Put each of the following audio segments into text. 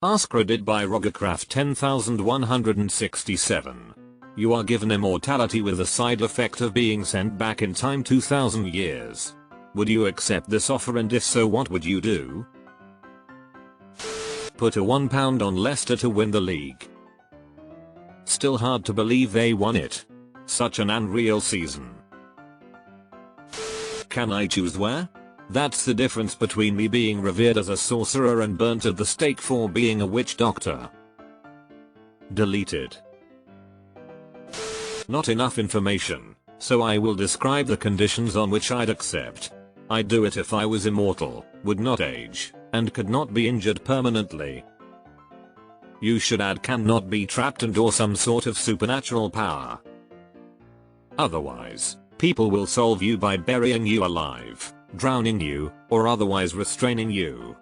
AskReddit by Rogercraft 10167. You are given immortality with the side effect of being sent back in time 2000 years. Would you accept this offer, and if so, what would you do? Put a £1 on Leicester to win the league. Still hard to believe they won it. Such an unreal season. Can I choose where? That's the difference between me being revered as a sorcerer and burnt at the stake for being a witch doctor. Deleted. Not enough information, so I will describe the conditions on which I'd accept. I'd do it if I was immortal, would not age, and could not be injured permanently. You should add cannot be trapped and/or some sort of supernatural power. Otherwise, people will solve you by burying you alive, drowning you, or otherwise restraining you.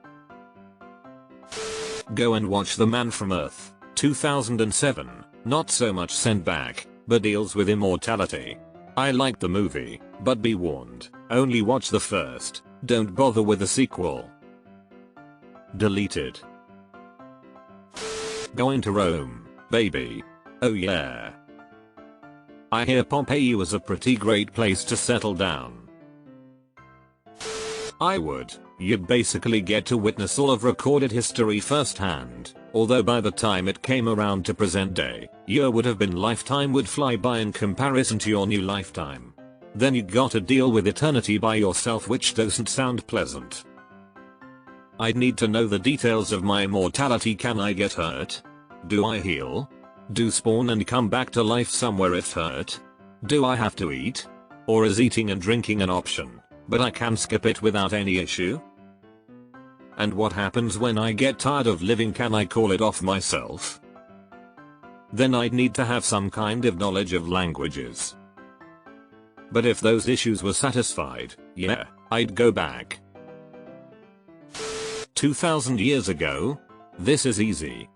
Go and watch The Man from Earth, 2007, not so much sent back, but deals with immortality. I liked the movie, but be warned, only watch the first, don't bother with the sequel. Deleted. Going to Rome, baby. Oh yeah. I hear Pompeii was a pretty great place to settle down. I would. You'd basically get to witness all of recorded history firsthand, although by the time it came around to present day, year would have been lifetime would fly by in comparison to your new lifetime. Then you got to deal with eternity by yourself, which doesn't sound pleasant. I'd need to know the details of my immortality. Can I get hurt? Do I heal? Do spawn and come back to life somewhere if hurt? Do I have to eat? Or is eating and drinking an option, but I can skip it without any issue? And what happens when I get tired of living? Can I call it off myself? Then I'd need to have some kind of knowledge of languages. But if those issues were satisfied, yeah, I'd go back. 2000 years ago? This is easy.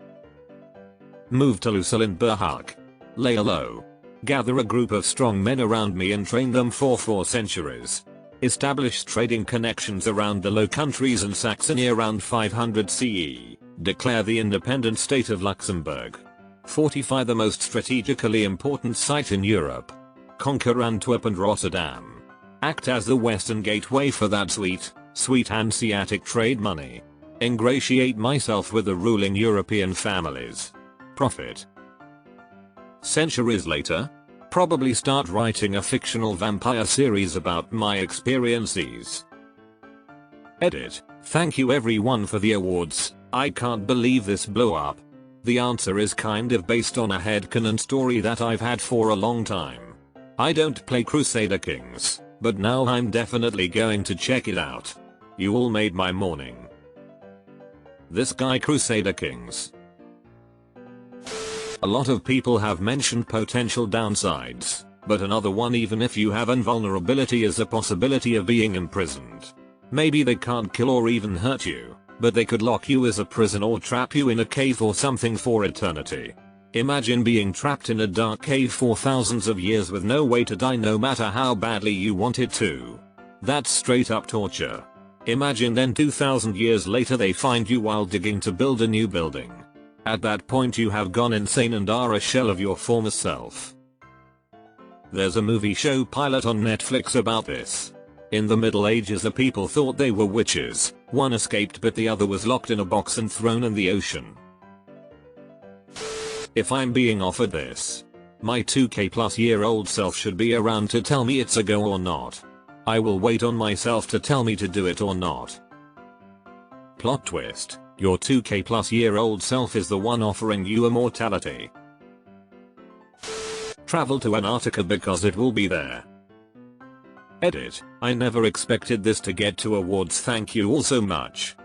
Move to Lucille Berhaq. Lay low. Gather a group of strong men around me and train them for 4 centuries. Establish trading connections around the Low Countries and Saxony around 500 CE. Declare the independent state of Luxembourg. Fortify the most strategically important site in Europe. Conquer Antwerp and Rotterdam. Act as the western gateway for that sweet Hanseatic trade money. Ingratiate myself with the ruling European families. Profit. Centuries later, probably start writing a fictional vampire series about my experiences. Edit. Thank you everyone for the awards. I can't believe this blew up. The answer is kind of based on a headcanon story that I've had for a long time. I don't play Crusader Kings, but now I'm definitely going to check it out. You all made my morning. This guy Crusader Kings. A lot of people have mentioned potential downsides, but another one, even if you have invulnerability, is the possibility of being imprisoned. Maybe they can't kill or even hurt you, but they could lock you as a prison or trap you in a cave or something for eternity. Imagine being trapped in a dark cave for thousands of years with no way to die no matter how badly you wanted to. That's straight up torture. Imagine then 2000 years later they find you while digging to build a new building. At that point you have gone insane and are a shell of your former self. There's a movie show pilot on Netflix about this. In the Middle Ages the people thought they were witches, one escaped but the other was locked in a box and thrown in the ocean. If I'm being offered this, my 2k+-year-old self should be around to tell me it's a go or not. I will wait on myself to tell me to do it or not. Plot twist. Your 2k+-year-old self is the one offering you immortality. Travel to Antarctica because it will be there. Edit. I never expected this to get to awards. Thank you all so much.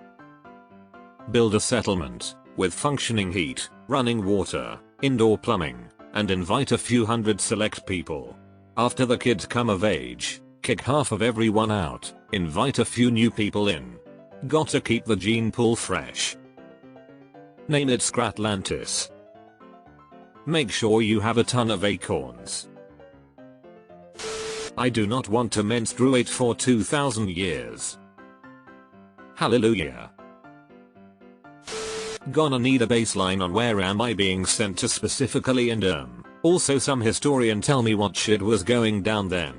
Build a settlement with functioning heat, running water, indoor plumbing, and invite a few hundred select people. After the kids come of age, kick half of everyone out, invite a few new people in. Gotta keep the gene pool fresh. Name it Scratlantis. Make sure you have a ton of acorns. I do not want to menstruate for 2000 years. Hallelujah. Gonna need a baseline on where am I being sent to specifically, and also some historian tell me what shit was going down then.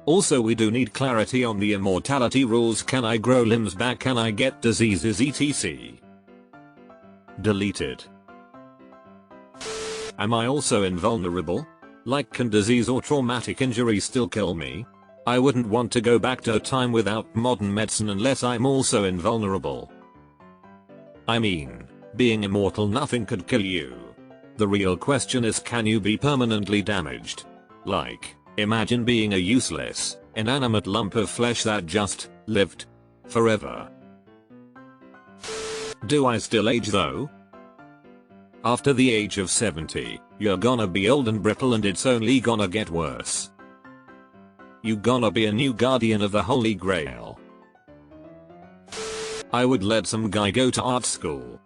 Also we do need clarity on the immortality rules. Can I grow limbs back? Can I get diseases etc? Deleted. Am I also invulnerable? Like, can disease or traumatic injury still kill me? I wouldn't want to go back to a time without modern medicine unless I'm also invulnerable. I mean, being immortal, nothing could kill you. The real question is, can you be permanently damaged? Like, imagine being a useless, inanimate lump of flesh that just lived forever. Do I still age though? After the age of 70, you're gonna be old and brittle, and it's only gonna get worse. You gonna be a new guardian of the Holy Grail. I would let some guy go to art school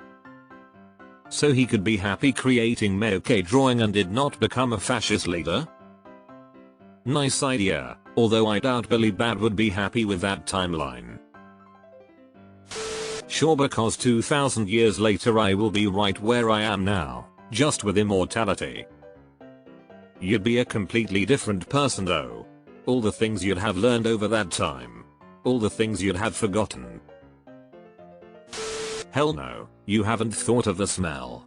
so he could be happy creating meoke drawing and did not become a fascist leader. Nice idea, although I doubt Billy Bad would be happy with that timeline. Sure, because 2000 years later I will be right where I am now, just with immortality. You'd be a completely different person though. All the things you'd have learned over that time. All the things you'd have forgotten. Hell no, you haven't thought of the smell.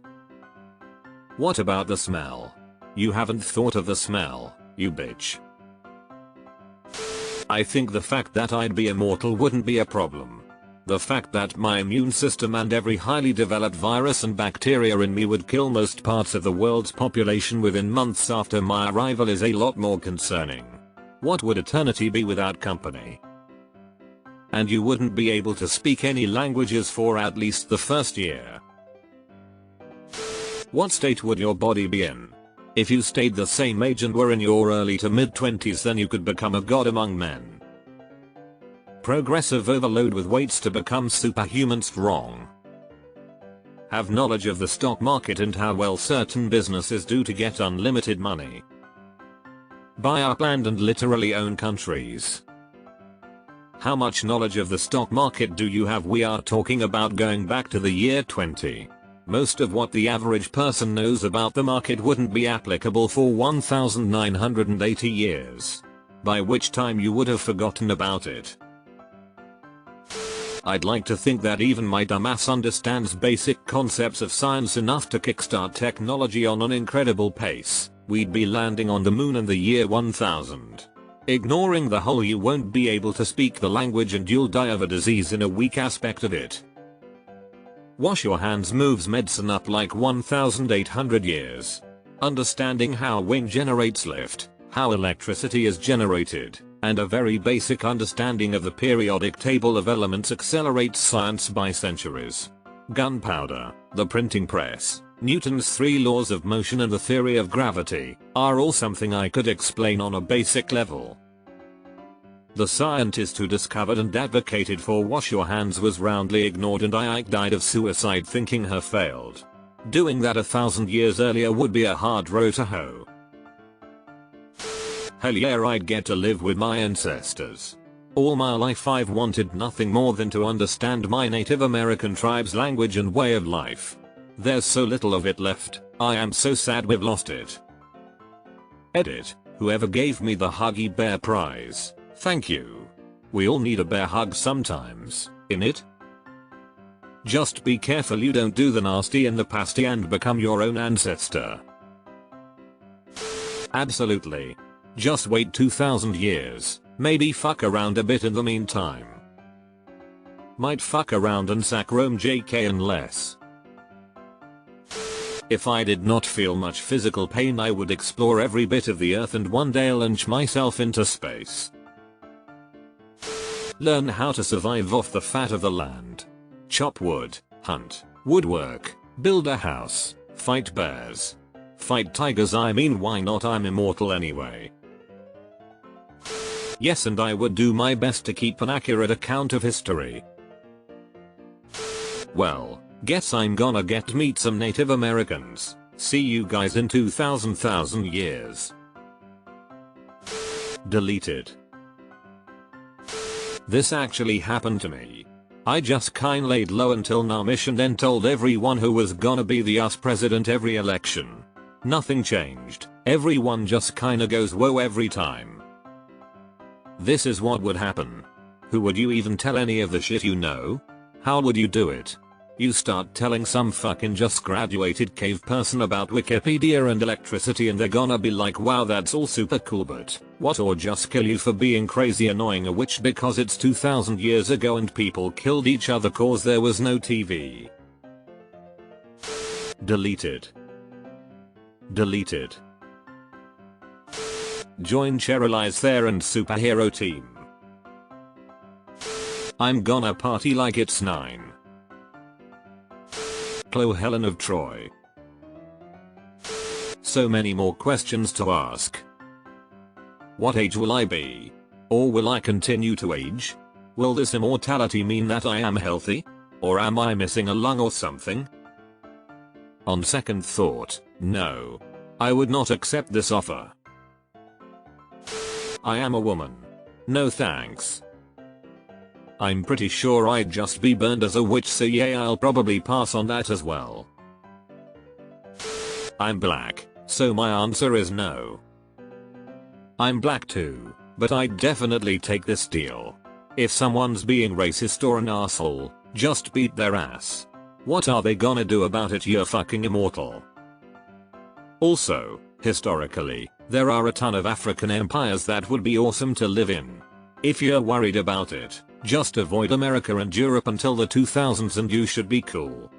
What about the smell? You haven't thought of the smell, you bitch. I think the fact that I'd be immortal wouldn't be a problem. The fact that my immune system and every highly developed virus and bacteria in me would kill most parts of the world's population within months after my arrival is a lot more concerning. What would eternity be without company? And you wouldn't be able to speak any languages for at least the first year. What state would your body be in? If you stayed the same age and were in your early to mid 20s, then you could become a god among men. Progressive overload with weights to become superhuman strong. Have knowledge of the stock market and how well certain businesses do to get unlimited money. Buy up land and literally own countries. How much knowledge of the stock market do you have? We are talking about going back to the year 20. Most of what the average person knows about the market wouldn't be applicable for 1980 years. By which time you would have forgotten about it. I'd like to think that even my dumbass understands basic concepts of science enough to kickstart technology on an incredible pace. We'd be landing on the moon in the year 1000. Ignoring the whole you won't be able to speak the language and you'll die of a disease in a weak aspect of it. Wash your hands moves medicine up like 1800 years. Understanding how wind generates lift, how electricity is generated, and a very basic understanding of the periodic table of elements accelerates science by centuries. Gunpowder, the printing press, Newton's 3 laws of motion and the theory of gravity are all something I could explain on a basic level. The scientist who discovered and advocated for wash your hands was roundly ignored, and I died of suicide thinking her failed. Doing that 1000 years earlier would be a hard row to hoe. Hell yeah, I'd get to live with my ancestors. All my life I've wanted nothing more than to understand my Native American tribe's language and way of life. There's so little of it left, I am so sad we've lost it. Edit, whoever gave me the Huggy Bear prize, thank you. We all need a bear hug sometimes, innit? Just be careful you don't do the nasty and the pasty and become your own ancestor. Absolutely. Just wait 2000 years, maybe fuck around a bit in the meantime. Might fuck around and sack Rome JK unless. If I did not feel much physical pain, I would explore every bit of the earth and one day launch myself into space. Learn how to survive off the fat of the land. Chop wood, hunt, woodwork, build a house, fight bears. Fight tigers, I mean why not, I'm immortal anyway. Yes, and I would do my best to keep an accurate account of history. Well, guess I'm gonna get to meet some Native Americans. See you guys in 2000 years. Deleted. This actually happened to me. I just kinda laid low until Namish and then told everyone who was gonna be the US president every election. Nothing changed. Everyone just kinda goes whoa every time. This is what would happen. Who would you even tell any of the shit you know? How would you do it? You start telling some fucking just graduated cave person about Wikipedia and electricity and they're gonna be like, wow, that's all super cool, but what, or just kill you for being crazy annoying a witch because it's 2000 years ago and people killed each other cause there was no TV. Deleted. Deleted. Join Cheryl's Fair and superhero team. I'm gonna party like it's 9. Chloe Helen of Troy. So many more questions to ask. What age will I be? Or will I continue to age? Will this immortality mean that I am healthy? Or am I missing a lung or something? On second thought, no. I would not accept this offer. I am a woman. No thanks. I'm pretty sure I'd just be burned as a witch, so yeah, I'll probably pass on that as well. I'm black, so my answer is no. I'm black too, but I'd definitely take this deal. If someone's being racist or an asshole, just beat their ass. What are they gonna do about it? You're fucking immortal. Also, historically, there are a ton of African empires that would be awesome to live in. If you're worried about it, just avoid America and Europe until the 2000s and you should be cool.